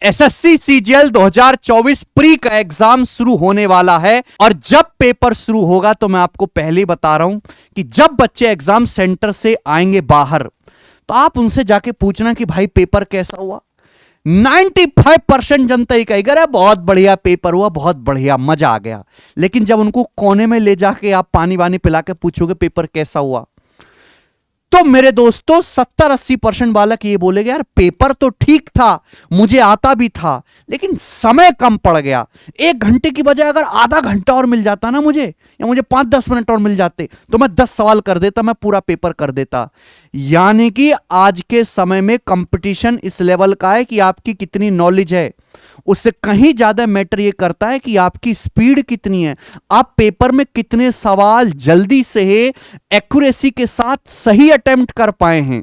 SSC CGL 2024 pre का exam शुरू होने वाला है और जब पेपर शुरू होगा तो मैं आपको पहले ही बता रहा हूं कि जब बच्चे एग्जाम सेंटर से आएंगे बाहर तो आप उनसे जाके पूछना कि भाई पेपर कैसा हुआ। 95% जनता ही कहेगा अरे बहुत बढ़िया पेपर हुआ, बहुत बढ़िया, मजा आ गया। लेकिन जब उनको कोने में ले जाके आप पानी वानी पिला के पूछोगे पेपर कैसा हुआ, तो मेरे दोस्तों 70-80% बालक ये बोलेंगे यार पेपर तो ठीक था, मुझे आता भी था, लेकिन समय कम पड़ गया। 1 घंटे की बजाय अगर आधा घंटा और मिल जाता ना मुझे, या मुझे 5-10 मिनट और मिल जाते तो मैं 10 सवाल कर देता, मैं पूरा पेपर कर देता। यानी कि आज के समय में कंपटीशन इस लेवल का है कि आपकी कितनी नॉलेज है, उससे कहीं ज्यादा मैटर ये करता है कि आपकी स्पीड कितनी है, आप पेपर में कितने सवाल जल्दी से एक्यूरेसी के साथ सही अटेम्प्ट कर पाए हैं।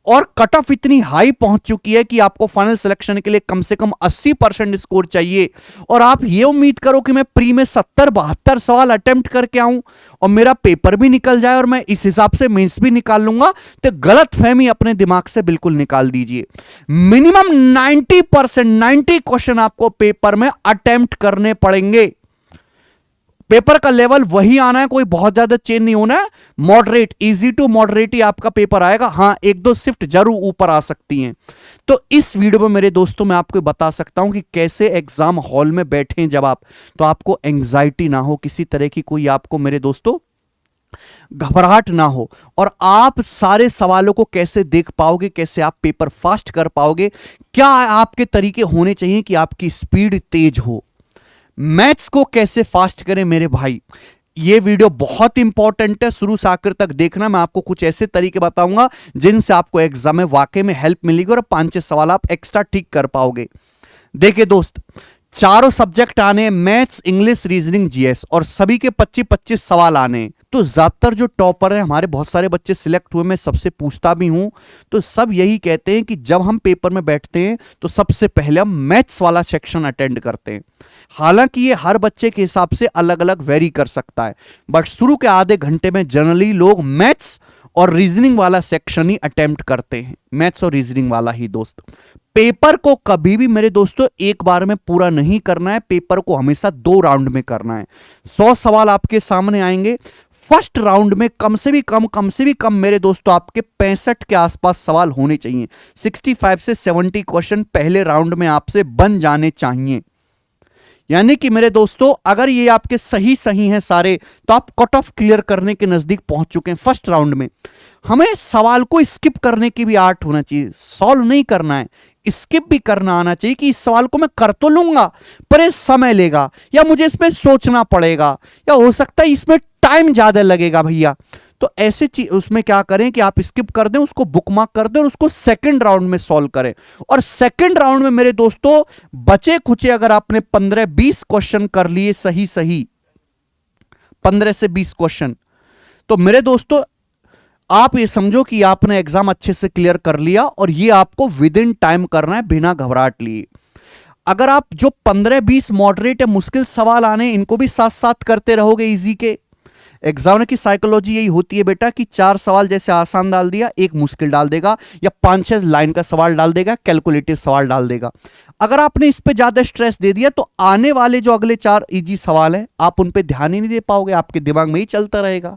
और कट ऑफ इतनी हाई पहुंच चुकी है कि आपको फाइनल सिलेक्शन के लिए कम से कम 80% स्कोर चाहिए। और आप ये उम्मीद करो कि मैं प्री में 70-72 सवाल अटेम्प्ट करके आऊं और मेरा पेपर भी निकल जाए और मैं इस हिसाब से मेंस भी निकाल लूंगा, तो गलत फहमी अपने दिमाग से बिल्कुल निकाल दीजिए। मिनिमम 90 क्वेश्चन आपको पेपर में अटेम्प्ट करने पड़ेंगे। पेपर का लेवल वही आना है, कोई बहुत ज्यादा चेंज नहीं होना है। मॉडरेट, इजी टू मॉडरेट ही आपका पेपर आएगा। हां, 1-2 शिफ्ट जरूर ऊपर आ सकती हैं। तो इस वीडियो में मेरे दोस्तों मैं आपको बता सकता हूं कि कैसे एग्जाम हॉल में बैठे जब आप, तो आपको एंग्जाइटी ना हो, किसी तरह की कोई आपको मेरे दोस्तों घबराहट ना हो, और आप सारे सवालों को कैसे देख पाओगे, कैसे आप पेपर फास्ट कर पाओगे, क्या आपके तरीके होने चाहिए कि आपकी स्पीड तेज हो, मैथ्स को कैसे फास्ट करें मेरे भाई। ये वीडियो बहुत इंपॉर्टेंट है, शुरू से आखिर तक देखना। मैं आपको कुछ ऐसे तरीके बताऊंगा जिनसे आपको एग्जाम में वाकई में हेल्प मिलेगी और 5-6 सवाल आप एक्स्ट्रा ठीक कर पाओगे। देखिए दोस्त, चारों सब्जेक्ट आने हैं, मैथ्स, इंग्लिश, रीजनिंग, जीएस, और सभी के 25-25 सवाल आने हैं। तो ज्यादातर जो टॉपर है, हमारे बहुत सारे बच्चे सिलेक्ट हुए, मैं सबसे पूछता भी हूं, तो सब यही कहते हैं कि जब हम पेपर में बैठते हैं तो सबसे पहले हम मैथ्स वाला सेक्शन अटेंड करते हैं। हालांकि ये हर बच्चे के हिसाब से अलग अलग वेरी कर सकता है, बट शुरू के आधे घंटे में जनरली लोग मैथ्स और रीजनिंग वाला सेक्शन ही अटेम्प्ट करते हैं, मैथ्स और रीजनिंग वाला ही। दोस्त, पेपर को कभी भी मेरे दोस्तों एक बार में पूरा नहीं करना है, पेपर को हमेशा 2 राउंड में करना है। 100 सवाल आपके सामने आएंगे। फर्स्ट राउंड में कम से भी कम मेरे दोस्तों आपके 65 के आसपास सवाल होने चाहिए। 65 से 70 क्वेश्चन पहले राउंड में आपसे बन जाने चाहिए। यानी कि मेरे दोस्तों अगर ये आपके सही हैं सारे, तो आप कट ऑफ क्लियर करने के नजदीक पहुंच चुके हैं फर्स्ट राउंड में। हमें सवाल को स्किप करने की भी आर्ट होना चाहिए, सॉल्व नहीं करना है, स्किप भी करना आना चाहिए कि इस सवाल को मैं कर तो लूंगा पर ये समय लेगा, या मुझे इसमें सोचना पड़ेगा, या हो सकता है इसमें टाइम ज्यादा लगेगा भैया। तो ऐसे चीज उसमें क्या करें कि आप स्किप कर दें, उसको बुकमार्क कर दें और उसको सेकंड राउंड में सॉल्व करें। और सेकंड राउंड में मेरे दोस्तों बचे खुचे अगर आपने 15-20 क्वेश्चन कर लिए सही 15 से 20 क्वेश्चन, तो मेरे दोस्तों आप ये समझो कि आपने एग्जाम अच्छे से क्लियर कर लिया, और ये आपको विद इन टाइम करना है बिना घबराहट लिए। अगर आप जो 15-20 मॉडरेट या मुश्किल सवाल आने, इनको भी साथ साथ करते रहोगे इजी के, एग्जाम की साइकोलॉजी यही होती है बेटा कि 4 सवाल जैसे आसान डाल दिया, 1 मुश्किल डाल देगा, या 5-6 लाइन का सवाल डाल देगा, कैलकुलेटिव सवाल डाल देगा। अगर आपने इस पे ज्यादा स्ट्रेस दे दिया तो आने वाले जो अगले 4 इजी सवाल हैं आप उन पे ध्यान ही नहीं दे पाओगे, आपके दिमाग में ही चलता रहेगा।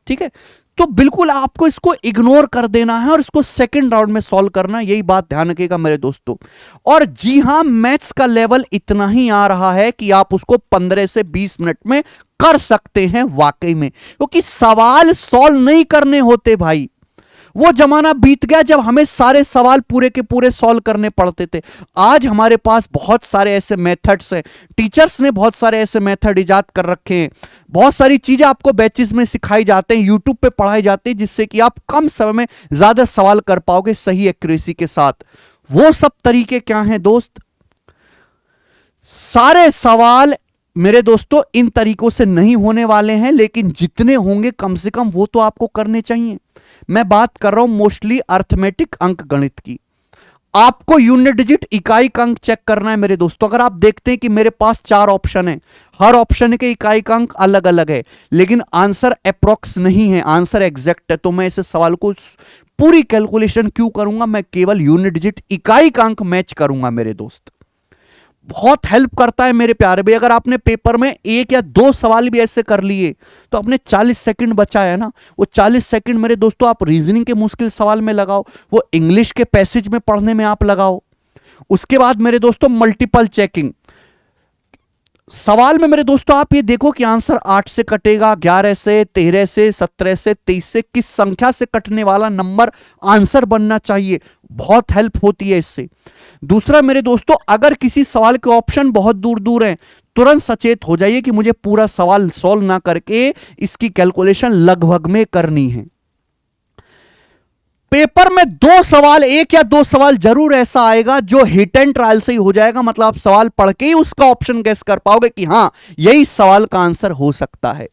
ठीक है, तो बिल्कुल आपको इसको इग्नोर कर देना है और इसको सेकंड राउंड में सॉल्व करना, यही बात ध्यान रखिएगा मेरे दोस्तों। और जी हां, मैथ्स का लेवल इतना ही आ रहा है कि आप उसको 15 से 20 मिनट में कर सकते हैं वाकई में, क्योंकि सवाल सॉल्व नहीं करने होते भाई। वो जमाना बीत गया जब हमें सारे सवाल पूरे के पूरे सॉल्व करने पड़ते थे। आज हमारे पास बहुत सारे ऐसे मेथड्स हैं, टीचर्स ने बहुत सारे ऐसे मेथड इजाद कर रखे हैं, बहुत सारी चीजें आपको बैचेस में सिखाई जाते हैं, यूट्यूब पे पढ़ाई जाती है, जिससे कि आप कम समय में ज्यादा सवाल कर पाओगे सही एक्यूरेसी के साथ। वो सब तरीके क्या हैं दोस्त? सारे सवाल मेरे दोस्तों इन तरीकों से नहीं होने वाले हैं, लेकिन जितने होंगे कम से कम वो तो आपको करने चाहिए। मैं बात कर रहा हूं मोस्टली अर्थमेटिक अंक गणित की। आपको यूनिट डिजिट इकाई का अंक चेक करना है मेरे दोस्तों। अगर आप देखते हैं कि मेरे पास 4 ऑप्शन है, हर ऑप्शन के इकाई का अंक अलग अलग है, लेकिन आंसर अप्रोक्स नहीं है, आंसर एग्जैक्ट है, तो मैं इस सवाल को पूरी कैलकुलेशन क्यों करूंगा? मैं केवल यूनिट डिजिट इकाई का अंक मैच करूंगा मेरे दोस्त। बहुत हेल्प करता है मेरे प्यारे भाई। अगर आपने पेपर में एक या दो सवाल भी ऐसे कर लिए तो अपने 40 सेकंड बचा है ना, वो 40 सेकंड मेरे दोस्तों आप रीजनिंग के मुश्किल सवाल में लगाओ, वो इंग्लिश के पैसेज में पढ़ने में आप लगाओ। उसके बाद मेरे दोस्तों मल्टीपल चेकिंग सवाल में मेरे दोस्तों आप ये देखो कि आंसर 8 से कटेगा, 11 से, 13 से, 17 से, 23 से, किस संख्या से कटने वाला नंबर आंसर बनना चाहिए, बहुत हेल्प होती है इससे। दूसरा मेरे दोस्तों, अगर किसी सवाल के ऑप्शन बहुत दूर दूर हैं, तुरंत सचेत हो जाइए कि मुझे पूरा सवाल सॉल्व ना करके इसकी कैलकुलेशन लगभग में करनी है। पेपर में दो सवाल, एक या दो सवाल जरूर ऐसा आएगा जो हिट एंड ट्रायल से ही हो जाएगा, मतलब आप सवाल पढ़ के ही उसका ऑप्शन गैस कर पाओगे कि हां यही सवाल का आंसर हो सकता है।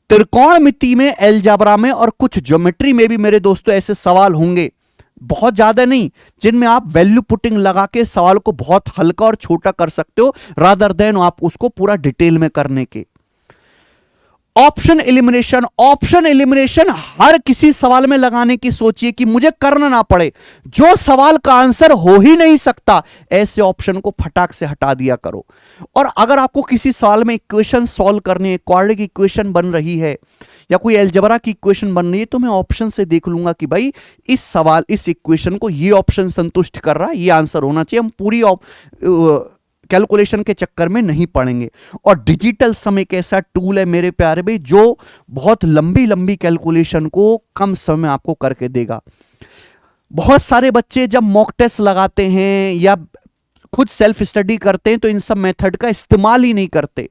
त्रिकोणमिति में, अलजेब्रा में और कुछ ज्योमेट्री में भी मेरे दोस्तों ऐसे सवाल होंगे, बहुत ज्यादा नहीं, जिनमें आप वैल्यू पुटिंग लगा के सवाल को बहुत हल्का और छोटा कर सकते हो रादर देन आप उसको पूरा डिटेल में करने के। ऑप्शन एलिमिनेशन, ऑप्शन एलिमिनेशन हर किसी सवाल में लगाने की सोचिए कि मुझे करना ना पड़े, जो सवाल का आंसर हो ही नहीं सकता ऐसे ऑप्शन को फटाक से हटा दिया करो। और अगर आपको किसी सवाल में इक्वेशन सॉल्व करनी है, क्वाड्रेटिक इक्वेशन बन रही है या कोई अलजेब्रा की इक्वेशन बन रही है, तो मैं ऑप्शन से देख लूंगा कि भाई इस सवाल, इस इक्वेशन को ये ऑप्शन संतुष्ट कर रहा है, ये आंसर होना चाहिए। हम पूरी कैलकुलेशन के चक्कर में नहीं पड़ेंगे। और डिजिटल सम एक ऐसा टूल है मेरे प्यारे भाई जो बहुत लंबी लंबी कैलकुलेशन को कम समय में आपको करके देगा। बहुत सारे बच्चे जब मॉक टेस्ट लगाते हैं या खुद सेल्फ स्टडी करते हैं तो इन सब मेथड का इस्तेमाल ही नहीं करते।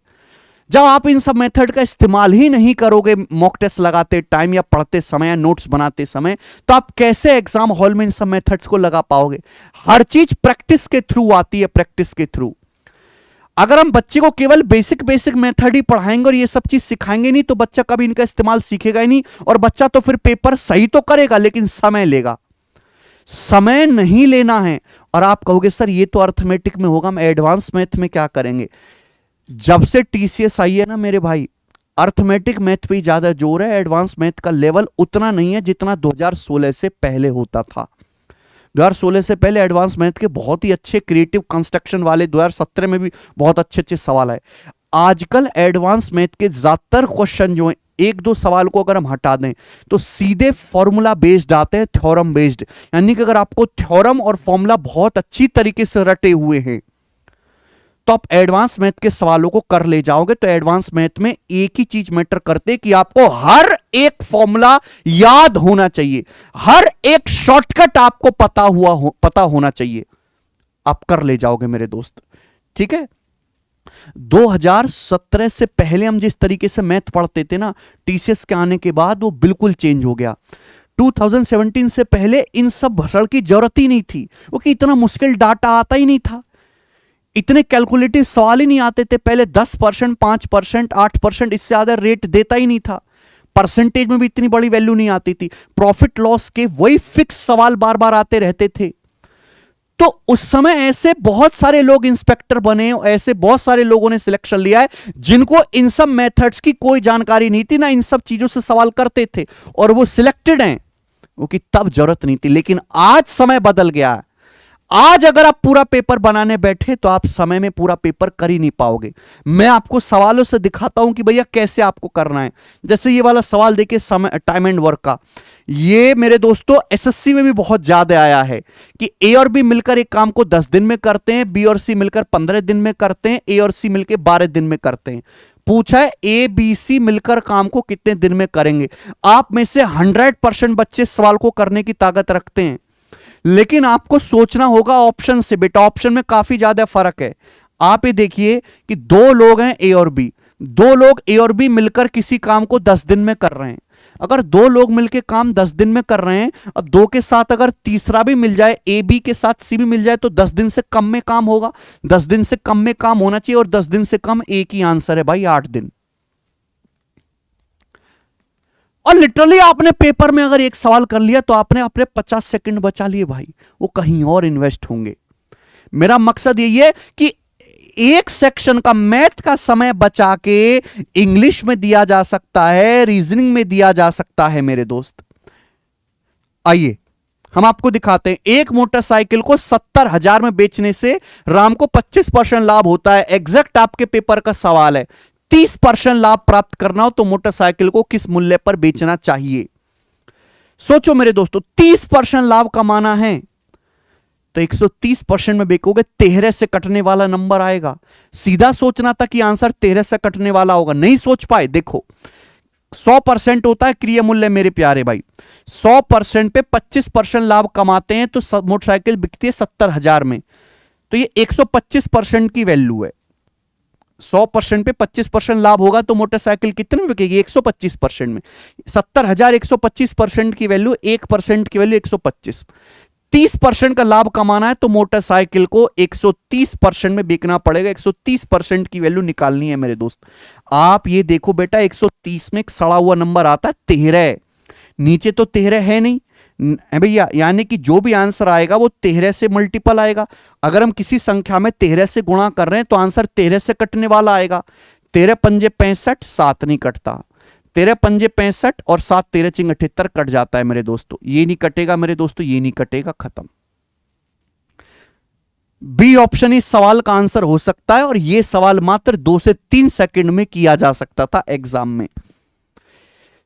जब आप इन सब मेथड का इस्तेमाल ही नहीं करोगे मॉक टेस्ट लगाते टाइम या पढ़ते समय या नोट्स बनाते समय, तो आप कैसे एग्जाम हॉल में इन सब मेथड्स को लगा पाओगे? हर चीज प्रैक्टिस के थ्रू आती है, प्रैक्टिस के थ्रू। अगर हम बच्चे को केवल बेसिक बेसिक मेथड ही पढ़ाएंगे और ये सब चीज सिखाएंगे नहीं, तो बच्चा कभी इनका इस्तेमाल सीखेगा ही नहीं, और बच्चा तो फिर पेपर सही तो करेगा लेकिन समय लेगा। समय नहीं लेना है। और आप कहोगे सर ये तो अर्थमेटिक में होगा, हम एडवांस मैथ में क्या करेंगे? जब से टीसीएस आई है ना मेरे भाई, अर्थमेटिक मैथ पे ज्यादा जोर है, एडवांस मैथ का लेवल उतना नहीं है जितना 2016 से पहले होता था। 2016 से पहले एडवांस मैथ के बहुत ही अच्छे क्रिएटिव कंस्ट्रक्शन वाले, 2017 में भी बहुत अच्छे अच्छे सवाल आए। आजकल एडवांस मैथ के ज्यादातर क्वेश्चन जो हैं, एक दो सवाल को अगर हम हटा दें तो सीधे फॉर्मूला बेस्ड आते हैं, थ्योरम बेस्ड। यानी कि अगर आपको थ्योरम और फॉर्मूला बहुत अच्छी तरीके से रटे हुए हैं तो आप एडवांस मैथ के सवालों को कर ले जाओगे। तो एडवांस मैथ में एक ही चीज मैटर करते कि आपको हर एक फॉर्मूला याद होना चाहिए, हर एक शॉर्टकट आपको पता होना चाहिए, आप कर ले जाओगे मेरे दोस्त। ठीक है, 2017 से पहले हम जिस तरीके से मैथ पढ़ते थे ना, टीसीएस के आने के बाद वो बिल्कुल चेंज हो गया। 2017 से पहले इन सब भसड़ की जरूरत ही नहीं थी, क्योंकि इतना मुश्किल डाटा आता ही नहीं था, इतने कैलकुलेटिव सवाल ही नहीं आते थे। पहले 10%, 5%, 8%, इससे ज्यादा रेट देता ही नहीं था। परसेंटेज में भी इतनी बड़ी वैल्यू नहीं आती थी। प्रॉफिट लॉस के वही फिक्स सवाल बार बार आते रहते थे। तो उस समय ऐसे बहुत सारे लोग इंस्पेक्टर बने, ऐसे बहुत सारे लोगों ने सिलेक्शन लिया है जिनको इन सब मेथड्स की कोई जानकारी नहीं थी, ना इन सब चीजों से सवाल करते थे, और वो सिलेक्टेड हैं, क्योंकि तब जरूरत नहीं थी। लेकिन आज समय बदल गया है। आज अगर आप पूरा पेपर बनाने बैठे तो आप समय में पूरा पेपर कर ही नहीं पाओगे। मैं आपको सवालों से दिखाता हूं कि भैया कैसे आपको करना है। जैसे ये वाला सवाल देखिए, समय टाइम एंड वर्क का, ये मेरे दोस्तों एसएससी में भी बहुत ज्यादा आया है कि ए और बी मिलकर एक काम को 10 दिन में करते हैं, बी और सी मिलकर 15 दिन में करते हैं, ए और सी मिलकर 12 दिन में करते हैं। पूछा है ए बी सी मिलकर काम को कितने दिन में करेंगे। आप में से 100% बच्चे सवाल को करने की ताकत रखते हैं, लेकिन आपको सोचना होगा ऑप्शन से। बेटा ऑप्शन में काफी ज्यादा फर्क है। आप ये देखिए कि दो लोग हैं ए और बी, दो लोग ए और बी मिलकर किसी काम को 10 दिन में कर रहे हैं। अगर दो लोग मिलकर काम 10 दिन में कर रहे हैं, अब दो के साथ अगर तीसरा भी मिल जाए, ए बी के साथ सी भी मिल जाए, तो 10 दिन से कम में काम होगा। 10 दिन से कम में काम होना चाहिए, और 10 दिन से कम एक ही आंसर है भाई, 8 दिन। और लिटरली आपने पेपर में अगर एक सवाल कर लिया तो आपने अपने 50 सेकंड बचा लिए भाई, वो कहीं और इन्वेस्ट होंगे। मेरा मकसद यही है कि एक सेक्शन का मैथ का समय बचा के इंग्लिश में दिया जा सकता है, रीजनिंग में दिया जा सकता है मेरे दोस्त। आइए हम आपको दिखाते हैं। एक मोटरसाइकिल को 70,000 में बेचने से राम को 25% लाभ होता है। एग्जैक्ट आपके पेपर का सवाल है। 30% लाभ प्राप्त करना हो तो मोटरसाइकिल को किस मूल्य पर बेचना चाहिए? सोचो मेरे दोस्तों, 30% लाभ कमाना है तो 130% में बेचोगे, 13 से कटने वाला नंबर आएगा। सीधा सोचना था कि आंसर 13 से कटने वाला होगा, नहीं सोच पाए। देखो 100% होता है क्रिया मूल्य मेरे प्यारे भाई। 100% पे 25% लाभ कमाते हैं तो मोटरसाइकिल बिकती है 70,000 में, तो ये 125% की वैल्यू है। 100% पे 25% लाभ होगा तो मोटरसाइकिल कितने में बिकेगी? 125% में। 70,000 125% की वैल्यू, 1% की वैल्यू 125। 30% का लाभ कमाना है तो मोटरसाइकिल को 130% में बेचना पड़ेगा। 130% की वैल्यू निकालनी है मेरे दोस्त। आप ये देखो बेटा, 130 में एक सड़ा हुआ नंबर आता है 13, नीचे तो 13 है नहीं भैया, यानी कि जो भी आंसर आएगा वो 13 से मल्टीपल आएगा। अगर हम किसी संख्या में 13 से गुणा कर रहे हैं तो आंसर 13 से कटने वाला आएगा। 13 पंजे 65, 7 नहीं कटता। 13 पंजे 65 और 7 13 चिंग 78 कट जाता है मेरे दोस्तों। ये नहीं कटेगा मेरे दोस्तों, ये नहीं कटेगा, खत्म। बी ऑप्शन इस सवाल का आंसर हो सकता है और यह सवाल मात्र 2 से 3 सेकंड में किया जा सकता था एग्जाम में।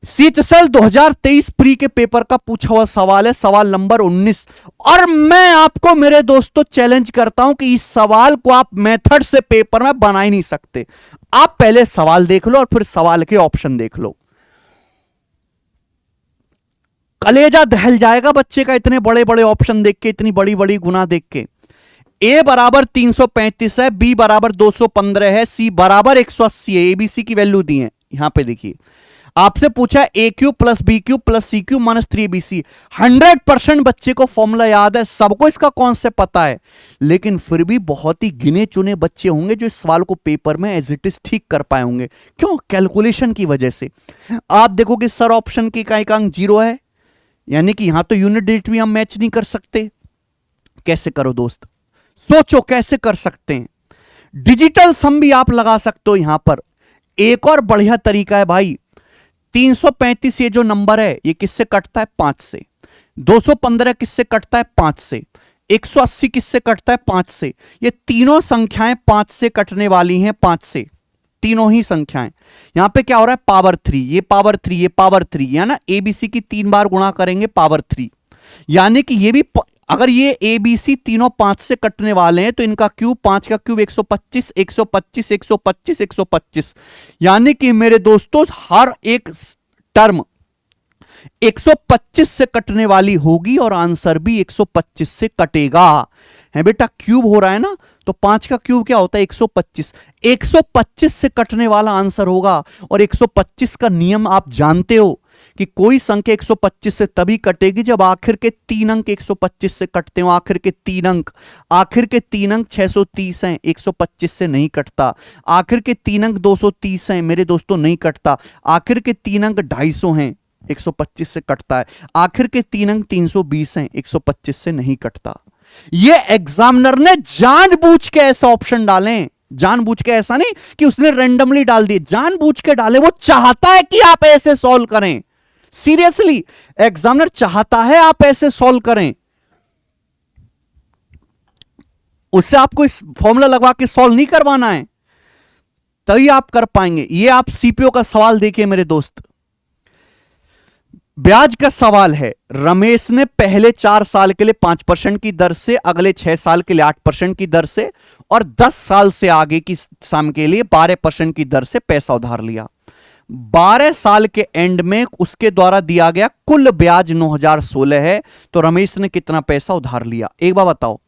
सीएचएसएल 2023 प्री के पेपर का पूछा हुआ सवाल है, सवाल नंबर 19। और मैं आपको मेरे दोस्तों चैलेंज करता हूं कि इस सवाल को आप मेथड से पेपर में बना ही नहीं सकते। आप पहले सवाल देख लो और फिर सवाल के ऑप्शन देख लो। कलेजा दहल जाएगा बच्चे का इतने बड़े बड़े ऑप्शन देख के, इतनी बड़ी बड़ी गुना देख के। ए बराबर 335 है, बी बराबर 215 है, सी बराबर 180 है। एबीसी की वैल्यू दी है यहां पे देखिए। आपसे पूछा a cube plus b cube plus c cube minus 3bc। 100% बच्चे को फॉर्मूला याद है, सबको इसका कॉन्सेप्ट पता है, लेकिन फिर भी बहुत ही गिने चुने बच्चे होंगे जो इस सवाल को पेपर में एज इट इज ठीक कर पाए होंगे। क्यों? कैलकुलेशन की वजह से। आप देखोगे सर ऑप्शन की इकाई का अंक 0 है, यानी कि यहां तो यूनिट डिजिट भी हम मैच नहीं कर सकते। कैसे करो दोस्त, सोचो कैसे कर सकते हैं। डिजिटल सम भी आप लगा सकते हो यहां पर। एक और बढ़िया तरीका है भाई, 335 ये जो नंबर है ये किससे कटता है? 5 से। 215 किससे कटता है? 5 से। 180 किससे कटता है? 5 से। ये तीनों संख्याएं 5 से कटने वाली हैं, 5 से, तीनों ही संख्याएं। यहां पे क्या हो रहा है? पावर 3, ये पावर 3, ये पावर 3, या ना एबीसी की 3 बार गुणा करेंगे पावर 3, यानी कि ये भी अगर ये ए बी सी तीनों 5 से कटने वाले हैं तो इनका क्यूब, 5 का क्यूब 125, 125, 125, 125, यानी कि मेरे दोस्तों हर एक टर्म 125 से कटने वाली होगी और आंसर भी 125 से कटेगा। है बेटा, क्यूब हो रहा है ना, तो 5 का क्यूब क्या होता है? 125। 125 से कटने वाला आंसर होगा। और 125 का नियम आप जानते हो कि कोई संख्या 125 से तभी कटेगी जब आखिर के 3 अंक 125 से कटते हो। आखिर के 3 अंक 630 हैं, 125 से नहीं कटता। आखिर के 3 अंक 230 हैं मेरे दोस्तों, नहीं कटता। आखिर के 3 अंक 250 हैं, 125 से कटता है। आखिर के 3 अंक 320 हैं, 125 से नहीं कटता। ये एग्जामिनर ने जानबूझ के ऐसा ऑप्शन डाले, जानबूझ के, ऐसा नहीं कि उसने रैंडमली डाल दिए, जानबूझ के डाले। वो चाहता है कि आप ऐसे सॉल्व करें। सीरियसली, एग्जामिनर चाहता है आप ऐसे सॉल्व करें। उससे आपको इस फॉर्मूला लगवा के सॉल्व नहीं करवाना है, तभी आप कर पाएंगे। ये आप सीपीओ का सवाल देखिए मेरे दोस्त। ब्याज का सवाल है। रमेश ने पहले 4 साल के लिए 5% की दर से, अगले 6 साल के लिए 8% की दर से और 10 साल से आगे की सम के लिए 12% की दर से पैसा उधार लिया। 12 साल के एंड में उसके द्वारा दिया गया कुल ब्याज 9,016 है, तो रमेश ने कितना पैसा उधार लिया? एक बार बताओ,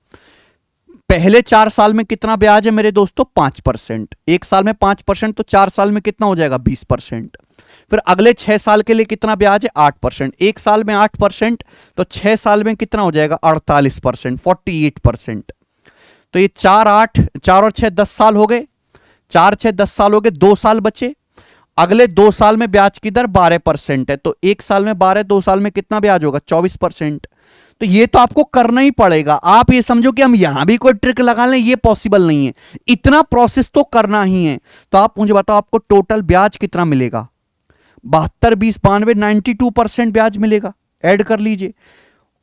पहले 4 साल में कितना ब्याज है मेरे दोस्तों? 5%। 1 साल में 5% तो 4 साल में कितना हो जाएगा? 20%। फिर अगले 6 साल के लिए कितना ब्याज है? 8%। 1 साल में 8% तो 6 साल में कितना हो जाएगा? 48%, 48%। तो ये 4 और 6 10 साल हो गए, 4 6 10 साल हो गए, 2 साल बचे। अगले 2 साल में ब्याज की दर 12% है, तो 1 साल में 12, 2 साल में कितना ब्याज होगा? 24%। तो ये तो आपको करना ही पड़ेगा। आप ये समझो कि हम यहां भी कोई ट्रिक लगा लें, ये पॉसिबल नहीं है। इतना प्रोसेस तो करना ही है। तो आप मुझे बताओ, आपको टोटल ब्याज कितना मिलेगा? 72, 20, 92, 92% ब्याज मिलेगा। ऐड कर लीजिए।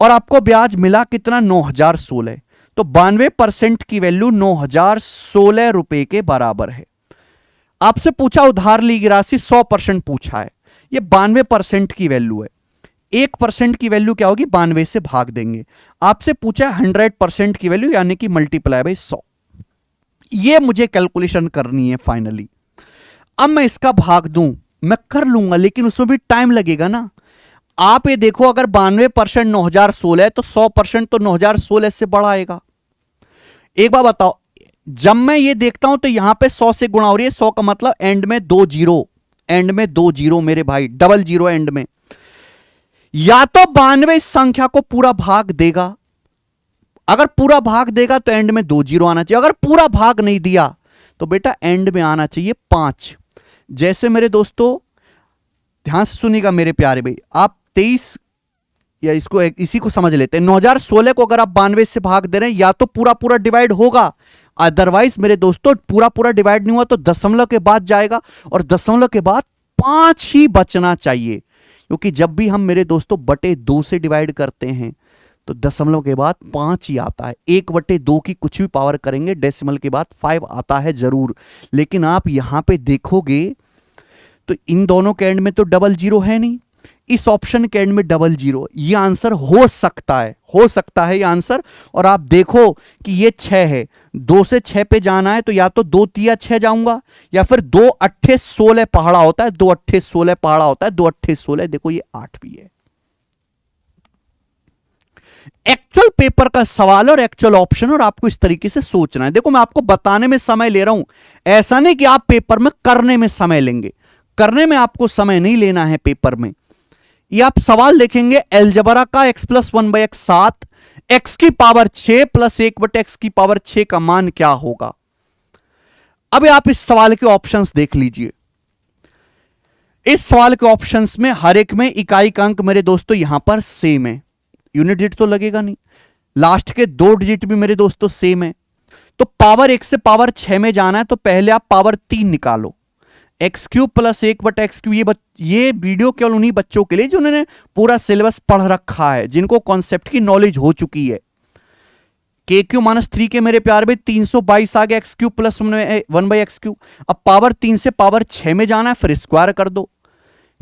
और आपको ब्याज मिला कितना, 9,016। तो 92% की वैल्यू 9,016 रुपए के बराबर है। आपसे पूछा उधार ली गई राशि 100% पूछा है, ये 92% की वैल्यू है। 1% की वैल्यू क्या होगी, 92 से भाग देंगे। आपसे पूछा 100% की वैल्यू यानी कि मल्टीप्लाई बाय 100। ये मुझे कैलकुलेशन करनी है फाइनली। अब मैं इसका भाग दूं, मैं कर लूंगा, लेकिन उसमें भी टाइम लगेगा ना। आप ये देखो, अगर 92% 9,016 है तो 100% तो 9,016 से बड़ा आएगा। एक बार बताओ, जब मैं ये देखता हूं तो यहां पे 100 से गुणा हो रही है, 100 का मतलब एंड में 2 जीरो, एंड में 2 जीरो मेरे भाई, डबल जीरो एंड में। या तो 92 इस संख्या को पूरा भाग देगा, अगर पूरा भाग देगा तो एंड में 2 जीरो आना चाहिए, अगर पूरा भाग नहीं दिया तो बेटा एंड में आना चाहिए 5। जैसे मेरे दोस्तों ध्यान से सुनिएगा मेरे प्यारे भाई, आप 23 या इसको इसी को समझ लेते हैं, 9,016 को अगर आप 92 से भाग दे रहे हैं या तो पूरा पूरा डिवाइड होगा, अदरवाइज मेरे दोस्तों पूरा पूरा डिवाइड नहीं हुआ तो दशमलव के बाद जाएगा, और दशमलव के बाद 5 ही बचना चाहिए। क्योंकि जब भी हम मेरे दोस्तों बटे 2 से डिवाइड करते हैं तो दशमलव के बाद 5 ही आता है। 1/2 की कुछ भी पावर करेंगे, डेसिमल के बाद 5 आता है जरूर। लेकिन आप यहां पे देखोगे तो इन दोनों के एंड में तो डबल जीरो है नहीं, इस ऑप्शन के एंड में डबल जीरो। ये आंसर हो सकता है ये आंसर। और आप देखो कि ये 6 है, 2 से 6 पे जाना है तो या तो 2 तिया 6 जाऊंगा, या फिर 2 अट्ठे 16 पहाड़ा होता है, 2 अट्ठे 16 पहाड़ा होता है, 2 अट्ठे 16। देखो ये 8 भी है। एक्चुअल पेपर का सवाल और एक्चुअल ऑप्शन, और आपको इस तरीके से सोचना है। देखो मैं आपको बताने में समय ले रहा हूं, ऐसा नहीं कि आप पेपर में करने में समय लेंगे, करने में आपको समय नहीं लेना है पेपर में। ये आप सवाल देखेंगे एलजबरा का x + 1/x 7, x की पावर 6 + 1/x की पावर 6 का मान क्या होगा। अब आप इस सवाल के ऑप्शंस देख लीजिए। इस सवाल के ऑप्शंस में हर एक में इकाई का अंक मेरे दोस्तों यहां पर सेम है, यूनिट डिजिट तो लगेगा नहीं, लास्ट के 2 डिजिट भी मेरे दोस्तों सेम है। तो पावर 1 से पावर 6 में जाना है तो पहले आप पावर 3 निकालो, x³ + 1/x³। ये वीडियो केवल उन्हीं बच्चों के लिए जिन्होंने पूरा सिलेबस पढ़ रखा है, जिनको कॉन्सेप्ट की नॉलेज हो चुकी है। k³ - 3 के मेरे प्यार में 322 आ गया, x³ + 1/x³। अब पावर 3 से पावर 6 में जाना है, फिर स्क्वायर कर दो,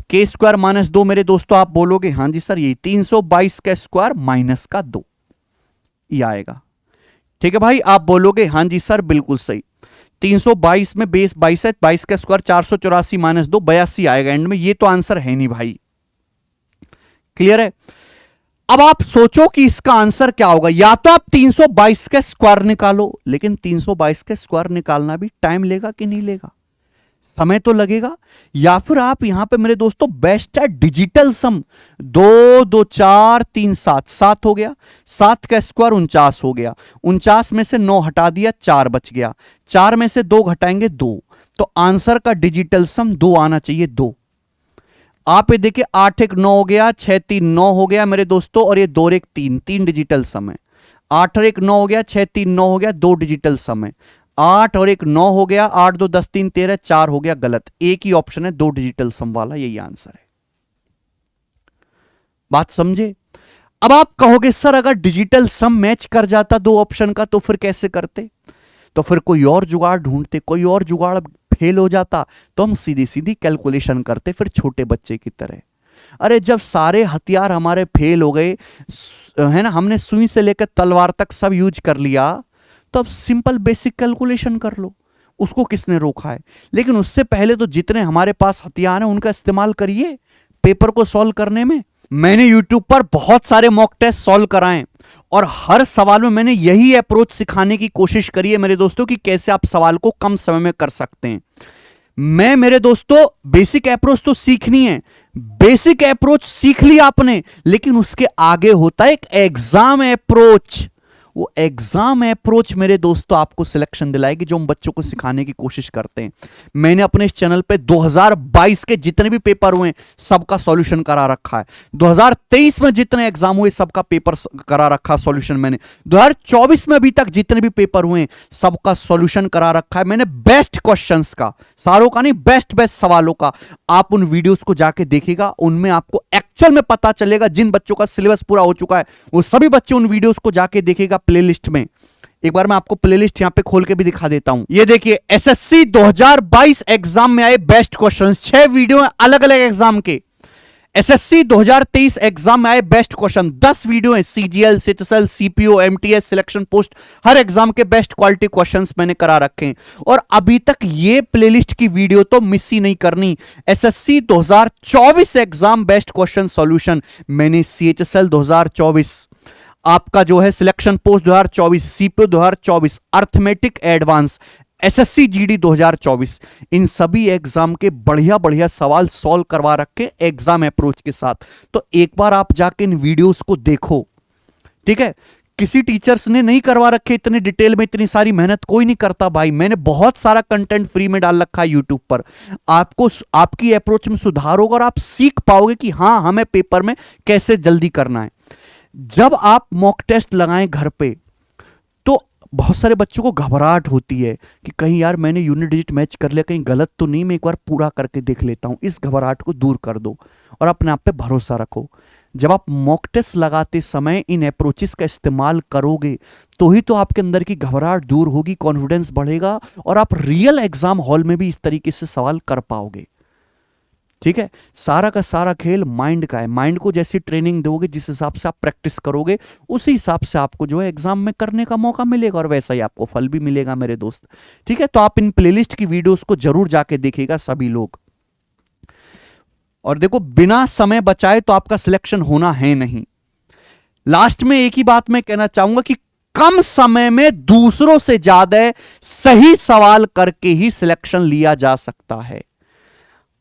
k² - 2 मेरे दोस्तों। आप बोलोगे हाँ जी सर, ये 322 का स्क्वायर माइनस का 2 ये आएगा। ठीक है भाई, आप बोलोगे हाँ जी सर बिल्कुल सही। 322 में बेस 22 है, 22 का स्क्वायर 484 - 2 82 आएगा एंड में। ये तो आंसर है नहीं भाई, क्लियर है। अब आप सोचो कि इसका आंसर क्या होगा। या तो आप 322 का स्क्वायर निकालो, लेकिन 322 का स्क्वायर निकालना भी टाइम लेगा कि नहीं लेगा, समय तो लगेगा। या फिर आप यहां पे मेरे दोस्तों बेस्ट है डिजिटल सम, 2 2 4 3 7 7 हो गया, 7 का स्क्वायर 49 हो गया, 49 में से 9 हटा दिया, 4 बच गया, 4 में से 2 घटाएंगे 2, तो आंसर का डिजिटल सम 2 आना चाहिए, 2। आप ये देखिए 8 1 9 हो गया, 6 3 9 हो गया मेरे दोस्तों, और ये 2 1 3 3 डिजिटल सम है। 8 और 1 9 हो गया, 6 3 9 हो गया, 2 डिजिटल सम है। 8 और 1 9 हो गया, 8 2 10 3 13 4 हो गया, गलत। एक ही ऑप्शन है 2 डिजिटल सम वाला, यही आंसर है। बात समझे। अब आप कहोगे सर अगर डिजिटल सम मैच कर जाता 2 ऑप्शन का तो फिर कैसे करते, तो फिर कोई और जुगाड़ ढूंढते, कोई और जुगाड़ फेल हो जाता तो हम सीधी सीधी कैलकुलेशन करते फिर छोटे बच्चे की तरह। अरे जब सारे हथियार हमारे फेल हो गए है ना, हमने सुई से लेकर तलवार तक सब यूज कर लिया, तो अब सिंपल बेसिक कैलकुलेशन कर लो, उसको किसने रोका है। लेकिन उससे पहले तो जितने हमारे पास हथियार हैं उनका इस्तेमाल करिए पेपर को सॉल्व करने में। मैंने यूट्यूब पर बहुत सारे मॉक टेस्ट सॉल्व कराएं और हर सवाल में मैंने यही अप्रोच सिखाने की कोशिश करी है मेरे दोस्तों कि कैसे आप सवाल को कम समय में कर सकते हैं। मैं मेरे दोस्तों बेसिक अप्रोच तो सीखनी है, बेसिक अप्रोच सीख लिया आपने, लेकिन उसके आगे होता है एक एग्जाम अप्रोच। वो एग्जाम अप्रोच मेरे दोस्तों आपको सिलेक्शन दिलाएगी जो हम बच्चों को सिखाने की कोशिश करते हैं। मैंने अपने इस चैनल पे 2022 के जितने भी पेपर हुए सबका सॉल्यूशन करा रखा है, 2023 में जितने एग्जाम हुए सबका पेपर करा रखा सॉल्यूशन मैंने, 2024 में अभी तक जितने भी पेपर हुए सबका सॉल्यूशन करा रखा है मैंने, बेस्ट क्वेश्चंस का, सारों का नहीं, बेस्ट सवालों का। आप उन वीडियोस को जाके देखिएगा, उनमें आपको एक्चुअल में पता चलेगा। जिन बच्चों का सिलेबस पूरा हो चुका है वो सभी बच्चे उन वीडियोस को जाके देखेगा प्लेलिस्ट में। एक बार मैं आपको प्लेलिस्ट यहां पे खोल के भी दिखा देता हूं। ये देखिए, एसएससी 2022 एग्जाम में आए बेस्ट क्वेश्चंस, 6 वीडियो हैं अलग अलग एग्जाम के। एसएससी 2023 एग्जाम में आए बेस्ट क्वेश्चन 10 वीडियो हैं, CGL, CHSL, CPO, MTS, selection post, हर एग्जाम के बेस्ट क्वालिटी क्वेश्चंस मैंने करा रखे हैं। और अभी तक ये प्लेलिस्ट की वीडियो तो मिस ही नहीं करनी। SSC 2024 exam best question solution मैंने सीएचएसएल 2024, आपका जो है selection post 2024, CPO 2024, arithmetic advance, SSC GD 2024, इन सभी एग्जाम के बढ़िया बढ़िया सवाल सॉल्व करवा रखे एग्जाम अप्रोच के साथ। तो एक बार आप जाके इन वीडियोस को देखो, ठीक है। किसी टीचर्स ने नहीं करवा रखे इतने डिटेल में, इतनी सारी मेहनत कोई नहीं करता भाई। मैंने बहुत सारा कंटेंट फ्री में डाल रखा है यूट्यूब पर। आपको आपकी अप्रोच में सुधार होगा और आप सीख पाओगे कि हां हमें पेपर में कैसे जल्दी करना है। जब आप मॉक टेस्ट लगाएं घर पे तो बहुत सारे बच्चों को घबराहट होती है कि कहीं यार मैंने यूनिट डिजिट मैच कर लिया, कहीं गलत तो नहीं, मैं एक बार पूरा करके देख लेता हूं। इस घबराहट को दूर कर दो और अपने आप पे भरोसा रखो। जब आप मॉक टेस्ट लगाते समय इन अप्रोचेस का इस्तेमाल करोगे तो ही तो आपके अंदर की घबराहट दूर होगी, कॉन्फिडेंस बढ़ेगा और आप रियल एग्जाम हॉल में भी इस तरीके से सवाल कर पाओगे, ठीक है। सारा का सारा खेल माइंड का है। माइंड को जैसी ट्रेनिंग दोगे, जिस हिसाब से आप प्रैक्टिस करोगे, उसी हिसाब से आपको जो है एग्जाम में करने का मौका मिलेगा और वैसा ही आपको फल भी मिलेगा मेरे दोस्त, ठीक है। तो आप इन प्लेलिस्ट की वीडियोस को जरूर जाके देखिएगा सभी लोग। और देखो, बिना समय बचाए तो आपका सिलेक्शन होना है नहीं। लास्ट में एक ही बात मैं कहना चाहूंगा कि कम समय में दूसरों से ज्यादा सही सवाल करके ही सिलेक्शन लिया जा सकता है।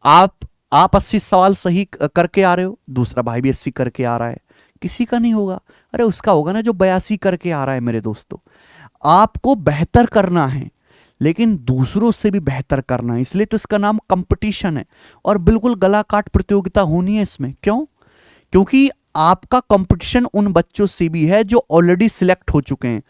आप 80 सवाल सही करके आ रहे हो, दूसरा भाई भी 80 करके आ रहा है, किसी का नहीं होगा, अरे उसका होगा ना जो 82 करके आ रहा है। मेरे दोस्तों, आपको बेहतर करना है लेकिन दूसरों से भी बेहतर करना है, इसलिए तो इसका नाम कंपटीशन है। और बिल्कुल गला काट प्रतियोगिता होनी है इसमें। क्यों? क्योंकि आपका कंपटीशन उन बच्चों से भी है जो ऑलरेडी सिलेक्ट हो चुके हैं,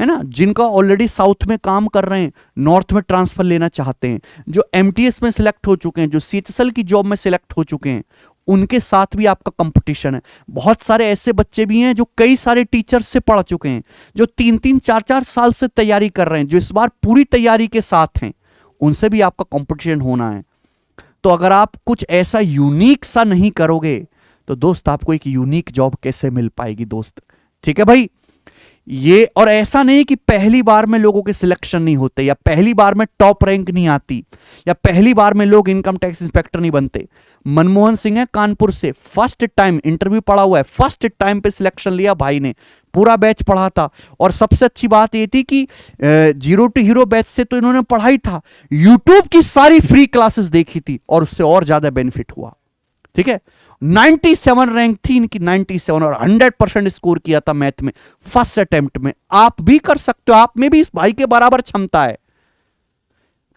है ना, जिनका ऑलरेडी साउथ में काम कर रहे हैं, नॉर्थ में ट्रांसफर लेना चाहते हैं, जो एमटीएस में सिलेक्ट हो चुके हैं, जो सीएचएसएल की जॉब में सिलेक्ट हो चुके हैं, उनके साथ भी आपका कंपटीशन है। बहुत सारे ऐसे बच्चे भी हैं जो कई सारे टीचर से पढ़ चुके हैं, जो 3-3, 4-4 साल से तैयारी कर रहे हैं, जो इस बार पूरी तैयारी के साथ हैं, उनसे भी आपका कंपटीशन होना है। तो अगर आप कुछ ऐसा यूनिक सा नहीं करोगे तो दोस्त आपको एक यूनिक जॉब कैसे मिल पाएगी दोस्त, ठीक है भाई। ये, और ऐसा नहीं कि पहली बार में लोगों के सिलेक्शन नहीं होते, या पहली बार में टॉप रैंक नहीं आती, या पहली बार में लोग इनकम टैक्स इंस्पेक्टर नहीं बनते। मनमोहन सिंह है कानपुर से, फर्स्ट टाइम इंटरव्यू पढ़ा हुआ है, फर्स्ट टाइम पे सिलेक्शन लिया भाई ने, पूरा बैच पढ़ा था। और सबसे अच्छी बात ये थी कि जीरो टू हीरो बैच से तो इन्होंने पढ़ाई था, यूट्यूब की सारी फ्री क्लासेस देखी थी और उससे और ज्यादा बेनिफिट हुआ, ठीक है। 97 रैंक थी इनकी, 97, और 100% स्कोर किया था मैथ में फर्स्ट अटेम्प्ट में। आप भी कर सकते हो, आप में भी इस भाई के बराबर क्षमता है।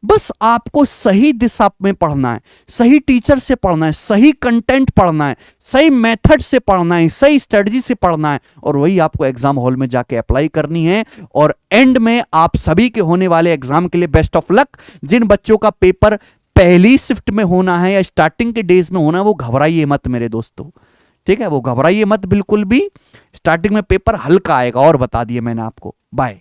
बस आपको सही दिशा में पढ़ना है, सही टीचर से पढ़ना है, सही कंटेंट पढ़ना है, सही मेथड से पढ़ना है, सही स्ट्रेटजी से पढ़ना है, और वही आपको एग्जाम हॉल में जाके अप्लाई करनी है। और एंड में आप सभी के होने वाले एग्जाम के लिए बेस्ट ऑफ लक। जिन बच्चों का पेपर पहली शिफ्ट में होना है या स्टार्टिंग के डेज में होना है, वो घबराइए मत मेरे दोस्तों, ठीक है। वो घबराइए मत बिल्कुल भी। स्टार्टिंग में पेपर हल्का आएगा, और बता दिए मैंने आपको। बाय।